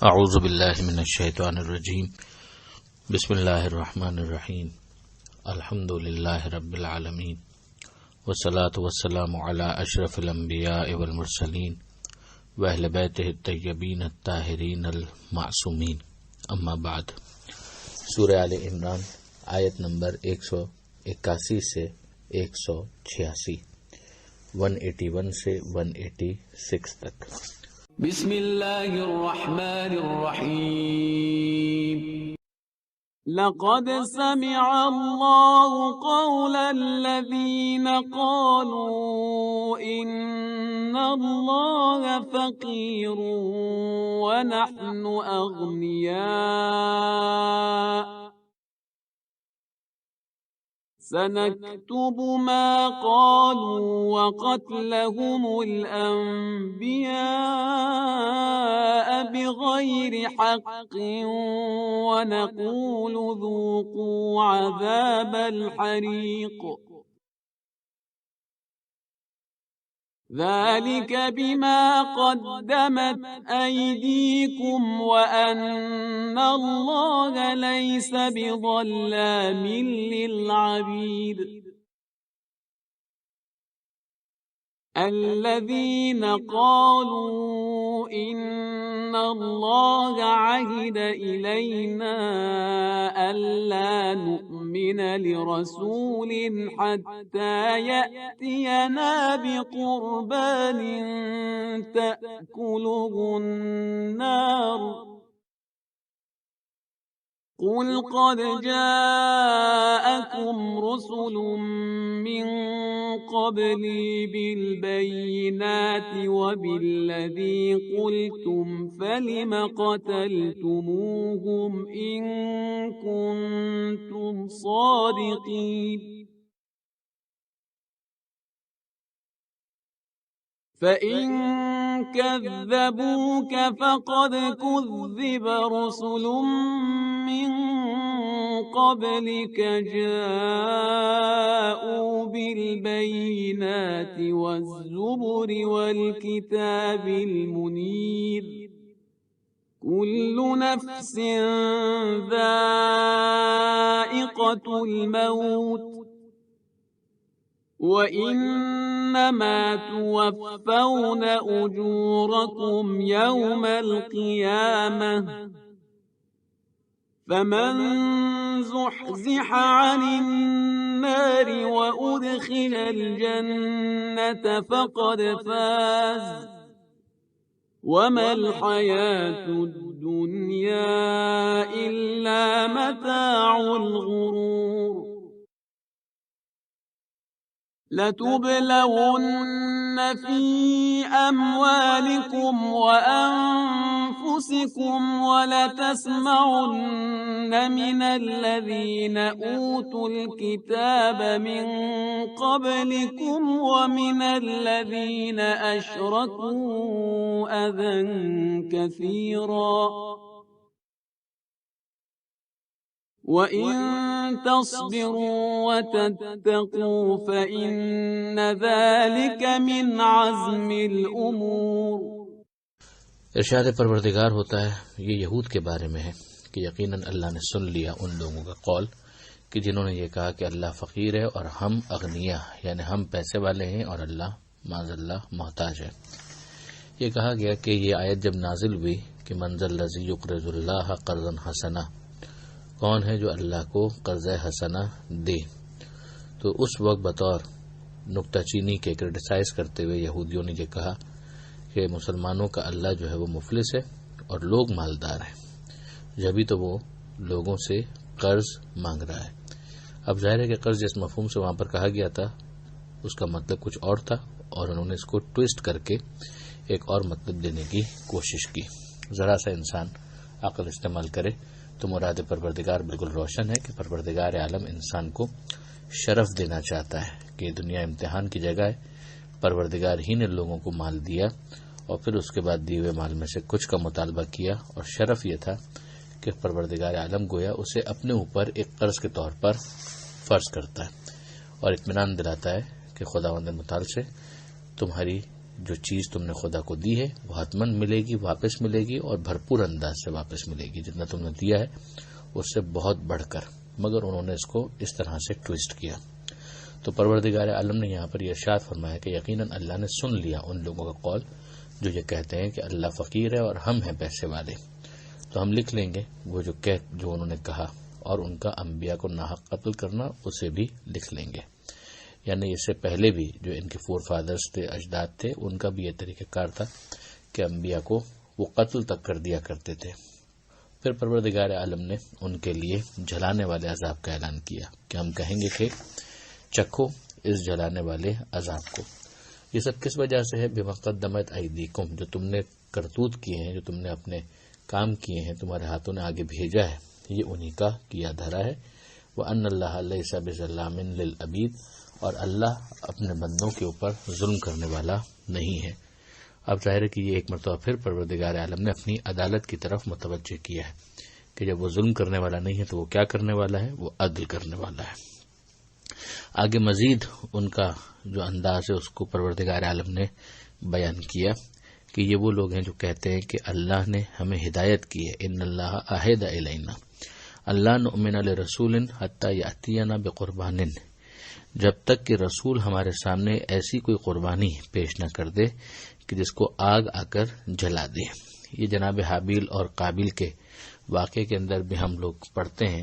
اعوذ باللہ من الشیطان الرجیم بسم اللہ الرحمن الرحیم الحمد للہ رب العالمین والصلاة والسلام علی اشرف الانبیاء والمرسلین واہل بیتہ الطیبین الطاہرین المعصومین اما بعد۔ سورہ آل عمران آیت نمبر 181 سے 186، 181 سے 186 تک۔ بسم اللہ الرحمن الرحیم۔ لقد سمع اللہ قول الذین قالوا ان اللہ فقیر ونحن اغنیاء سنكتب ما قالوا وقتلهم الأنبياء بغير حق ونقول ذوقوا عذاب الحريق ذلك بما قدمت أيديكم وأن الله ليس بظلام للعبيد الذين قالوا إن الله عهد إلينا ألا نؤمن لرسول حتى يأتينا بقربان تأكله النار قل قد جاءكم رسل من قبلي بالبينات وبالذي قلتم فلم قتلتموهم إن كنتم صادقين فإن كذبوك فقد كذب رسل من قبلك جاءوا بالبينات والزبر والكتاب المنير كل نفس ذائقة الموت وَإِنَّمَا تُوَفَّوْنَ أُجُورَكُمْ يَوْمَ الْقِيَامَةِ فَمَنْ زُحْزِحَ عَنِ النَّارِ وَأُدْخِلَ الْجَنَّةَ فَقَدْ فَازَ وَمَا الْحَيَاةُ الدُّنْيَا إِلَّا مَتَاعُ الْغُرُورِ لَتُبْلَوُنَّ فِي أَمْوَالِكُمْ وَأَنفُسِكُمْ وَلَتَسْمَعُنَّ مِنَ الَّذِينَ أُوتُوا الْكِتَابَ مِنْ قَبْلِكُمْ وَمِنَ الَّذِينَ أَشْرَكُوا أَذًى كَثِيرًا وَإِن تَصْبِرُوا وَتَتَّقُوا فَإِنَّ ذَلِكَ مِنْ عَزْمِ الْأُمُورِ۔ ارشاد پروردگار ہوتا ہے یہ یہود کے بارے میں ہے کہ یقیناً اللہ نے سن لیا ان لوگوں کا قول کہ جنہوں نے یہ کہا کہ اللہ فقیر ہے اور ہم اغنیا یعنی ہم پیسے والے ہیں اور اللہ معاذ اللہ محتاج ہے۔ یہ کہا گیا کہ یہ آیت جب نازل ہوئی کہ من ذا الذی یقرض اللہ قرضا حسنا، کون ہے جو اللہ کو قرض حسنہ دے، تو اس وقت بطور نکتہ چینی کے کرٹیسائز کرتے ہوئے یہودیوں نے یہ کہا کہ مسلمانوں کا اللہ جو ہے وہ مفلس ہے اور لوگ مالدار ہیں، جبھی تو وہ لوگوں سے قرض مانگ رہا ہے۔ اب ظاہر ہے کہ قرض جس مفہوم سے وہاں پر کہا گیا تھا اس کا مطلب کچھ اور تھا، اور انہوں نے اس کو ٹویسٹ کر کے ایک اور مطلب دینے کی کوشش کی۔ ذرا سا انسان عقل استعمال کرے تو مراد پروردگار بالکل روشن ہے کہ پروردگار عالم انسان کو شرف دینا چاہتا ہے کہ دنیا امتحان کی جگہ ہے۔ پروردگار ہی نے لوگوں کو مال دیا اور پھر اس کے بعد دیے ہوئے مال میں سے کچھ کا مطالبہ کیا، اور شرف یہ تھا کہ پروردگار عالم گویا اسے اپنے اوپر ایک قرض کے طور پر فرض کرتا ہے اور اطمینان دلاتا ہے کہ خداوند متعال سے تمہاری جو چیز تم نے خدا کو دی ہے وہ حتماً ملے گی، واپس ملے گی، اور بھرپور انداز سے واپس ملے گی، جتنا تم نے دیا ہے اس سے بہت بڑھ کر، مگر انہوں نے اس کو اس طرح سے ٹویسٹ کیا۔ تو پروردگار عالم نے یہاں پر یہ ارشاد فرمایا کہ یقیناً اللہ نے سن لیا ان لوگوں کا قول جو یہ کہتے ہیں کہ اللہ فقیر ہے اور ہم ہیں پیسے والے۔ تو ہم لکھ لیں گے وہ جو انہوں نے کہا، اور ان کا انبیاء کو ناحق قتل کرنا اسے بھی لکھ لیں گے۔ یعنی اس سے پہلے بھی جو ان کے فور فادرز تھے، اجداد تھے، ان کا بھی یہ طریقہ کار تھا کہ انبیاء کو وہ قتل تک کر دیا کرتے تھے۔ پھر پروردگار عالم نے ان کے لیے جلانے والے عذاب کا اعلان کیا کہ ہم کہیں گے کہ چکھو اس جلانے والے عذاب کو۔ یہ سب کس وجہ سے ہے؟ بمقدمت ایدیکم، جو تم نے کرتوت کیے ہیں، جو تم نے اپنے کام کیے ہیں، تمہارے ہاتھوں نے آگے بھیجا ہے، یہ انہی کا کیا دھرا ہے۔ وَأَنَّ اللَّهَ لَيْسَ بِظَلَّامٍ لِّلْعَبِيدِ، اور اللہ اپنے بندوں کے اوپر ظلم کرنے والا نہیں ہے۔ اب ظاہر ہے کہ یہ ایک مرتبہ پھر پروردگار عالم نے اپنی عدالت کی طرف متوجہ کیا ہے کہ جب وہ ظلم کرنے والا نہیں ہے تو وہ کیا کرنے والا ہے؟ وہ عدل کرنے والا ہے۔ آگے مزید ان کا جو انداز ہے اس کو پروردگار عالم نے بیان کیا کہ یہ وہ لوگ ہیں جو کہتے ہیں کہ اللہ نے ہمیں ہدایت کی ہے، ان اللہ عہد الینا اللہ نؤمن لرسول حتی یأتینا بقربان، جب تک کہ رسول ہمارے سامنے ایسی کوئی قربانی پیش نہ کر دے کہ جس کو آگ آ کر جلا دے۔ یہ جناب حابیل اور قابیل کے واقعے کے اندر بھی ہم لوگ پڑھتے ہیں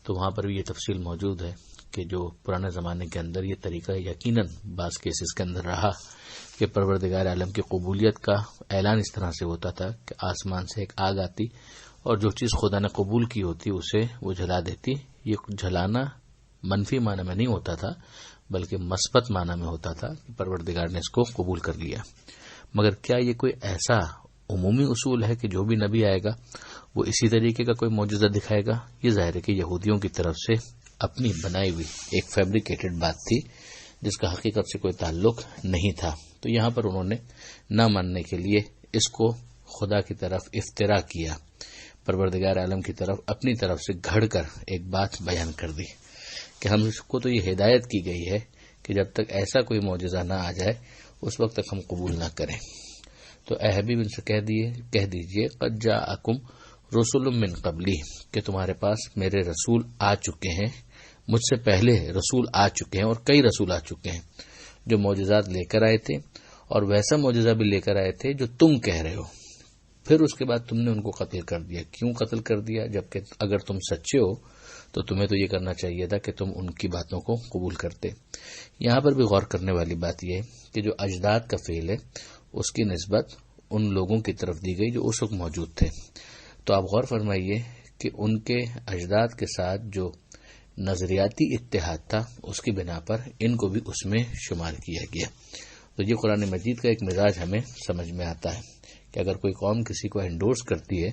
تو وہاں پر بھی یہ تفصیل موجود ہے کہ جو پرانے زمانے کے اندر یہ طریقہ یقیناً بعض کیسز کے اندر رہا کہ پروردگار عالم کی قبولیت کا اعلان اس طرح سے ہوتا تھا کہ آسمان سے ایک آگ آتی اور جو چیز خدا نے قبول کی ہوتی اسے وہ جلا دیتی۔ یہ جلانا منفی معنی میں نہیں ہوتا تھا بلکہ مثبت معنی میں ہوتا تھا کہ پروردگار نے اس کو قبول کر لیا۔ مگر کیا یہ کوئی ایسا عمومی اصول ہے کہ جو بھی نبی آئے گا وہ اسی طریقے کا کوئی معجزہ دکھائے گا؟ یہ ظاہر ہے کہ یہودیوں کی طرف سے اپنی بنائی ہوئی ایک فیبریکیٹڈ بات تھی جس کا حقیقت سے کوئی تعلق نہیں تھا۔ تو یہاں پر انہوں نے نہ ماننے کے لیے اس کو خدا کی طرف افترا کیا، پروردگار عالم کی طرف اپنی طرف سے گھڑ کر ایک بات بیان کر دی کہ ہم کو تو یہ ہدایت کی گئی ہے کہ جب تک ایسا کوئی معجزہ نہ آ جائے اس وقت تک ہم قبول نہ کریں۔ تو اے حبیب ان سے کہہ دیجئے قد جاءکم رسول من قبلی، کہ تمہارے پاس میرے رسول آ چکے ہیں، مجھ سے پہلے رسول آ چکے ہیں اور کئی رسول آ چکے ہیں جو معجزات لے کر آئے تھے اور ویسا معجزہ بھی لے کر آئے تھے جو تم کہہ رہے ہو۔ پھر اس کے بعد تم نے ان کو قتل کر دیا۔ کیوں قتل کر دیا؟ جبکہ اگر تم سچے ہو تو تمہیں تو یہ کرنا چاہیے تھا کہ تم ان کی باتوں کو قبول کرتے۔ یہاں پر بھی غور کرنے والی بات یہ ہے کہ جو اجداد کا فعل ہے اس کی نسبت ان لوگوں کی طرف دی گئی جو اس وقت موجود تھے۔ تو آپ غور فرمائیے کہ ان کے اجداد کے ساتھ جو نظریاتی اتحاد تھا اس کی بنا پر ان کو بھی اس میں شمار کیا گیا۔ تو یہ قرآن مجید کا ایک مزاج ہمیں سمجھ میں آتا ہے کہ اگر کوئی قوم کسی کو انڈورس کرتی ہے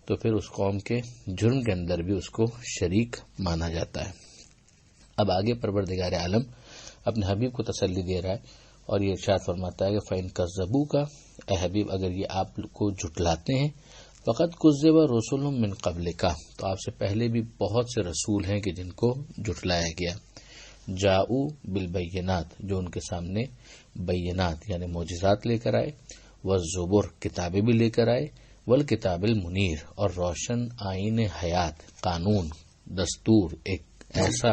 تو پھر اس قوم کے جرم کے اندر بھی اس کو شریک مانا جاتا ہے۔ اب آگے پروردگار عالم اپنے حبیب کو تسلی دے رہا ہے اور یہ ارشاد فرماتا ہے کہ فَإِن كَذَّبُوكَ، اے حبیب اگر یہ آپ کو جھٹلاتے ہیں، فَقَدْ كُذِّبَ رُسُلٌ مِّن قَبْلِكَ، تو آپ سے پہلے بھی بہت سے رسول ہیں کہ جن کو جھٹلایا گیا۔ جاؤ بالبینات، جو ان کے سامنے بینات یعنی معجزات لے کر آئے، والزبر، کتابیں بھی لے کر آئے، والکتاب المنیر، اور روشن آئین حیات، قانون، دستور، ایک ایسا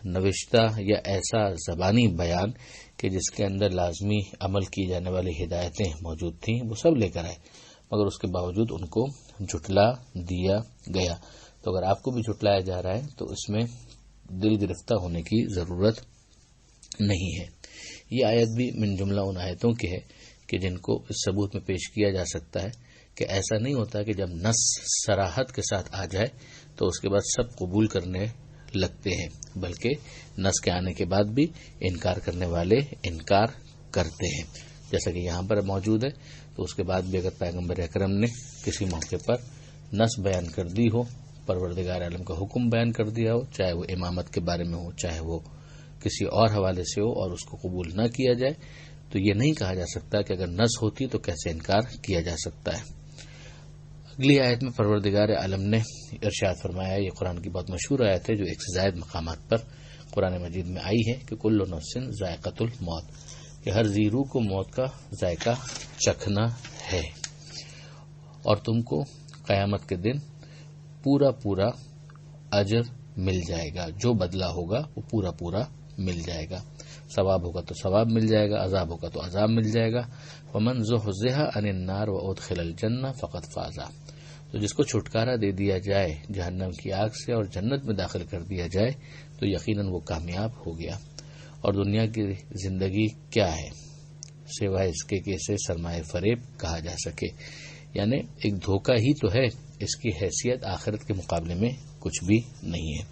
نوشتہ یا ایسا زبانی بیان کہ جس کے اندر لازمی عمل کی جانے والی ہدایتیں موجود تھیں، وہ سب لے کر آئے، مگر اس کے باوجود ان کو جھٹلا دیا گیا۔ تو اگر آپ کو بھی جھٹلایا جا رہا ہے تو اس میں دل گرفتہ ہونے کی ضرورت نہیں ہے۔ یہ آیت بھی من جملہ ان آیتوں کی ہے کہ جن کو اس ثبوت میں پیش کیا جا سکتا ہے کہ ایسا نہیں ہوتا کہ جب نص صراحت کے ساتھ آ جائے تو اس کے بعد سب قبول کرنے لگتے ہیں، بلکہ نص کے آنے کے بعد بھی انکار کرنے والے انکار کرتے ہیں، جیسا کہ یہاں پر موجود ہے۔ تو اس کے بعد بھی اگر پیغمبر اکرم نے کسی موقع پر نص بیان کر دی ہو، پروردگار عالم کا حکم بیان کر دیا ہو، چاہے وہ امامت کے بارے میں ہو، چاہے وہ کسی اور حوالے سے ہو، اور اس کو قبول نہ کیا جائے، تو یہ نہیں کہا جا سکتا کہ اگر نص ہوتی تو کیسے انکار کیا جا سکتا ہے۔ اگلی آیت میں پروردگار عالم نے ارشاد فرمایا، یہ قرآن کی بہت مشہور آیت ہے جو ایک سے زائد مقامات پر قرآن مجید میں آئی ہے کہ کل نفس ذائقۃ الموت، کہ ہر ذی روح کو موت کا ذائقہ چکھنا ہے، اور تم کو قیامت کے دن پورا اجر مل جائے گا، جو بدلہ ہوگا وہ پورا مل جائے گا، ثواب ہوگا تو ثواب مل جائے گا، عذاب ہوگا تو عذاب مل جائے گا۔ ومن زحزح عن النار وادخل الجنہ فقد فاز، تو جس کو چھٹکارا دے دیا جائے جہنم کی آگ سے اور جنت میں داخل کر دیا جائے تو یقیناً وہ کامیاب ہو گیا۔ اور دنیا کی زندگی کیا ہے سوائے اس کے کہ اسے سرمایہ فریب کہا جا سکے، یعنی ایک دھوکہ ہی تو ہے، اس کی حیثیت آخرت کے مقابلے میں کچھ بھی نہیں ہے۔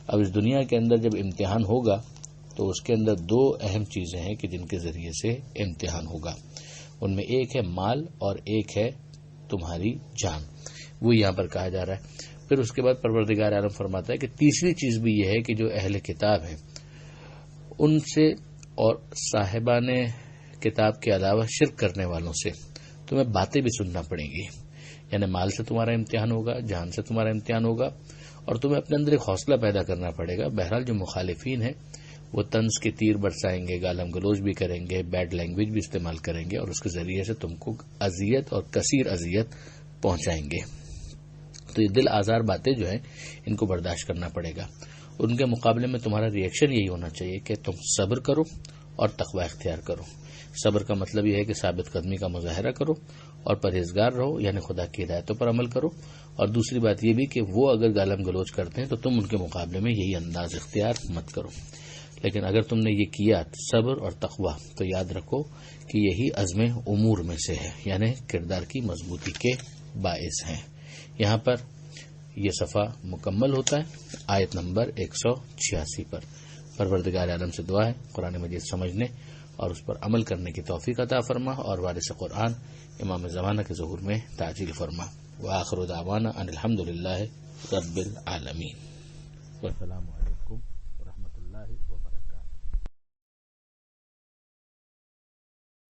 اب اس دنیا کے اندر جب امتحان ہوگا تو اس کے اندر دو اہم چیزیں ہیں کہ جن کے ذریعے سے امتحان ہوگا، ان میں ایک ہے مال اور ایک ہے تمہاری جان، وہ یہاں پر کہا جا رہا ہے۔ پھر اس کے بعد پروردگار عالم فرماتا ہے کہ تیسری چیز بھی یہ ہے کہ جو اہل کتاب ہیں ان سے اور صاحبان کتاب کے علاوہ شرک کرنے والوں سے تمہیں باتیں بھی سننا پڑیں گی، یعنی مال سے تمہارا امتحان ہوگا، جان سے تمہارا امتحان ہوگا، اور تمہیں اپنے اندر ایک حوصلہ پیدا کرنا پڑے گا۔ بہرحال جو مخالفین ہیں وہ طنز کے تیر برسائیں گے، گالم گلوچ بھی کریں گے، بیڈ لینگویج بھی استعمال کریں گے، اور اس کے ذریعے سے تم کو اذیت اور کثیر اذیت پہنچائیں گے۔ تو یہ دل آزار باتیں جو ہیں ان کو برداشت کرنا پڑے گا۔ ان کے مقابلے میں تمہارا ریئیکشن یہی ہونا چاہیے کہ تم صبر کرو اور تقوی اختیار کرو۔ صبر کا مطلب یہ ہے کہ ثابت قدمی کا مظاہرہ کرو اور پرہیزگار رہو، یعنی خدا کی ہدایتوں پر عمل کرو۔ اور دوسری بات یہ بھی کہ وہ اگر گالم گلوچ کرتے ہیں تو تم ان کے مقابلے میں یہی انداز اختیار مت کرو۔ لیکن اگر تم نے یہ کیا صبر اور تقوی تو یاد رکھو کہ یہی عزم امور میں سے ہے، یعنی کردار کی مضبوطی کے باعث ہیں۔ یہاں پر یہ صفحہ مکمل ہوتا ہے آیت نمبر 186 پر۔ پروردگار عالم سے دعا ہے قرآن مجید سمجھنے اور اس پر عمل کرنے کی توفیق عطا فرما، اور وارث قرآن امام زمانہ کے ظہور میں تعجیل فرما۔ وآخر دعوانا ان الحمدللہ رب العالمین۔ والسلام علیکم ورحمۃ اللہ وبرکاتہ۔